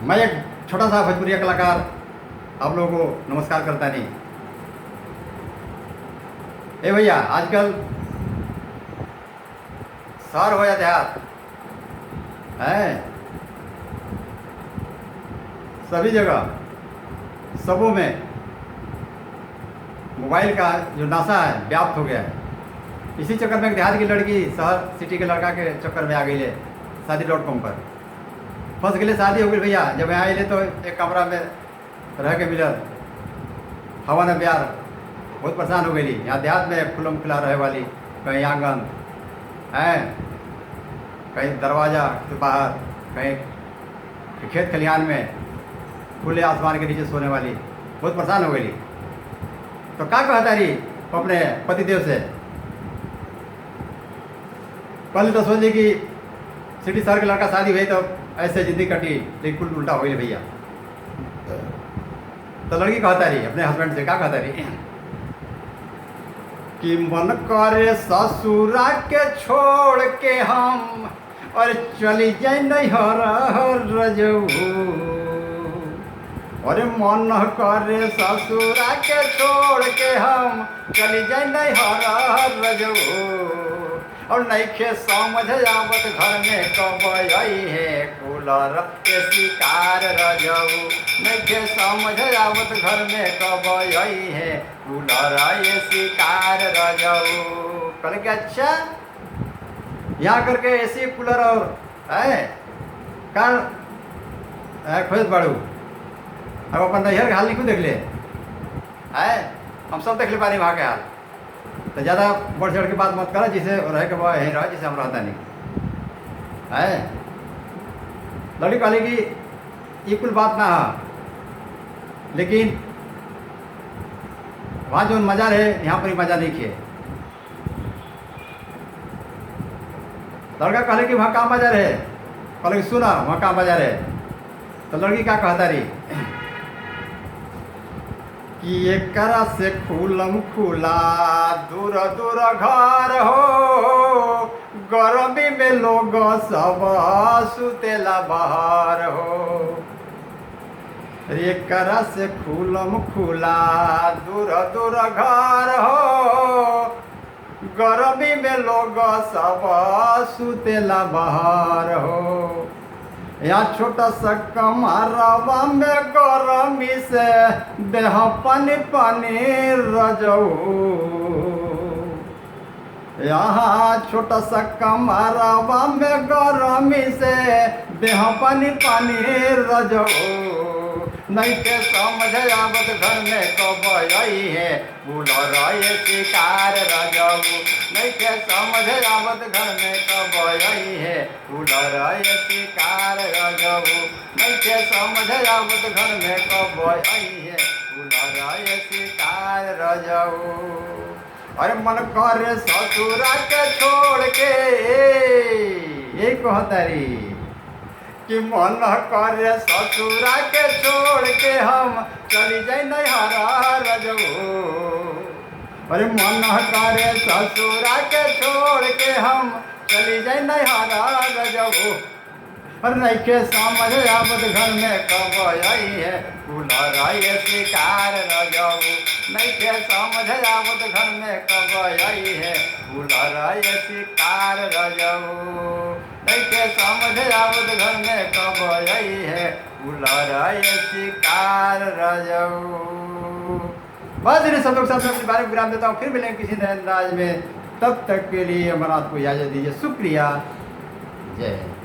मैं एक छोटा सा भोजपुरी कलाकार आप लोगों को नमस्कार करता नहीं। ए भैया, आजकल शहर हो या देहात है, सभी जगह सबों में मोबाइल का जो नशा है व्याप्त हो गया है। इसी चक्कर में एक देहात की लड़की शहर सिटी के लड़का के चक्कर में आ गई है। शादी.com पर फंस गए, शादी हो गई भैया। जब यहाँ आए तो एक कमरा में रह के मिलल, हवा न प्यार, बहुत परेशान हो गई। यहाँ देहात में खुलम खुला रहे वाली, कहीं आंगन है, कहीं दरवाज़ा के बाहर, कहीं खेत खलिहान में खुले आसमान के नीचे सोने वाली, बहुत परेशान हो गई। तो क्या कहता रही अपने पतिदेव से? पहले तो सोच ली कि सिटी शहर के लड़का शादी हुई तो ऐसे जिंदगी कटी, लेकिन कुल उल्टा हो गई भैया। तो लड़की कहता रही अपने हस्बैंड से, क्या कहता रही कि मन करे ससुरा के छोड़ के हम और चली जाए नैहर रजऊ। अरे मन करे ससुरा के छोड़ के हम चली जाए नैहर रजऊ। और नइखे समझ आवत घर में कब आई है कूलर के शिकार रजऊ। नइखे समझ आवत घर में कब आई है कूलर ये शिकार रजऊ। कल के अच्छा यहाँ करके एसी कूलर और है कार खोज बढ़ू। अब अपन नैहर के हाल नहीं क्यों देख ले है, हम सब देख ले पानी वहाँ के हाल। तो ज़्यादा बढ़ चढ़ के बात मत करो, जिसे रह के यहीं रहो जिसे हम रहता नहीं है। लड़की कहली कि ये कुल बात ना है, लेकिन वहाँ जो मज़ा रहे यहाँ पर ही मज़ा देखिए। लड़का कहले कि वहाँ कहाँ मज़ा रहे, कहले कि सुना वहाँ कहाँ मज़ा रहे। तो लड़की क्या कहता रही कि एकरा से खुलम खुला दूर दूर घर हो, गर्मी में लोग सब सुतेला बाहर हो। एकरा से खुलम खुला दूर दूर घर हो, गर्मी में लोग सब सुतेला बाहर हो। यहाँ छोटा सा कमरवा में गरमी से देह पानी पानी रजऊ। यहाँ छोटा सा कमरवा में गरमी से देह पानी पानी रजऊ। नहीं के समझ आवत घर में कब आई है कूलर ये शिकार रजऊ। नहीं के समझ आवत घर में कब आई है कूलर ये शिकार रजऊ। नहीं के समझ आवत घर में कब आई है कूलर ये शिकार रजऊ। अरे मन करे ससुरा के छोड़ के, ये कहतारी कि मन करे ससुरा के छोड़ के हम चली जाए नैहर रजऊ। अरे मन करे ससुरा के छोड़ के हम चली जाए नैहर रजऊ। और नइखे समझ आवत घर में कब आई है कूलर ये शिकार रजऊ। नइखे समझ आवत घर में कब आई है कूलर ये शिकार रजऊ। नइखे समझ आवत घर में कब आई है कूलर ये शिकार रजऊ। बस इन्हें सब लोग साथ अपने बारे में विराम देता हूँ, फिर मिलेंगे किसी नए अंदाज में। तब तक के लिए अमरनाथ को इजाज़त दीजिए। शुक्रिया, जय हिंद।